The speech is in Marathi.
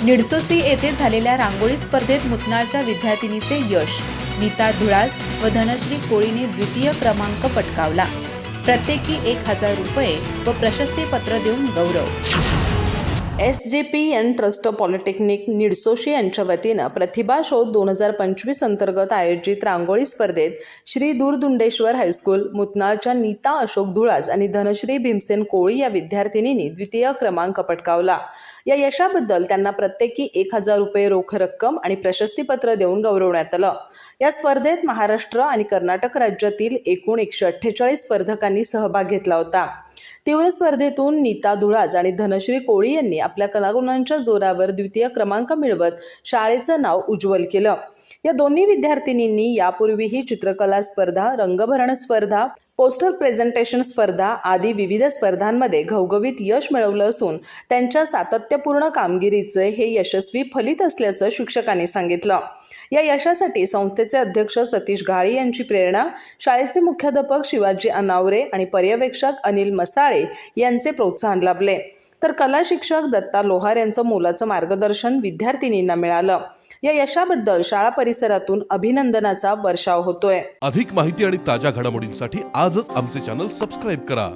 निडसोसी येथे झालेल्या रांगोळी स्पर्धेत मुतनाळच्या विद्यार्थिनीचे यश. नीता धुळास व धनश्री कोळीने द्वितीय क्रमांक पटकावला. प्रत्येकी 1000 रुपये व प्रशस्तीपत्र देऊन गौरव. SJPN ट्रस्ट पॉलिटेक्निक निडसोशी यांच्या वतीनं प्रतिभा शोध 2025 अंतर्गत आयोजित रांगोळी स्पर्धेत श्री दूरदुंडेश्वर हायस्कूल मुतनाळच्या नीता अशोक धुळास आणि धनश्री भीमसेन कोळी या विद्यार्थिनींनी द्वितीय क्रमांक पटकावला. या यशाबद्दल त्यांना प्रत्येकी 1000 रुपये रोख रक्कम आणि प्रशस्तीपत्र देऊन गौरवण्यात आलं. या स्पर्धेत महाराष्ट्र आणि कर्नाटक राज्यातील एकूण 148 स्पर्धकांनी सहभाग घेतला होता. तीव्र स्पर्धेतून नीता धुळास आणि धनश्री कोळी यांनी आपल्या कलागुणांच्या जोरावर द्वितीय क्रमांक मिळवत शाळेचं नाव उज्ज्वल केलं. या दोन्ही विद्यार्थिनींनी यापूर्वीही चित्रकला स्पर्धा, रंगभरण स्पर्धा, पोस्टर प्रेझेंटेशन स्पर्धा आदी विविध स्पर्धांमध्ये घवघवीत यश मिळवलं असून त्यांच्या सातत्यपूर्ण कामगिरीचे हे यशस्वी फलित असल्याचं शिक्षकांनी सांगितलं. या यशासाठी संस्थेचे अध्यक्ष सतीश घाळी यांची प्रेरणा, शाळेचे मुख्याध्यापक शिवाजी अनावरे आणि पर्यवेक्षक अनिल मसाळे यांचे प्रोत्साहन लाभले. तर कला शिक्षक दत्ता लोहार यांचं मोलाचं मार्गदर्शन विद्यार्थिनींना मिळालं. या यशाबद्दल शाळा परिसरातून अभिनंदनाचा वर्षाव होतोय. अधिक माहिती आणि ताज्या घडामोडींसाठी आजच आमचे चॅनल सबस्क्राईब करा.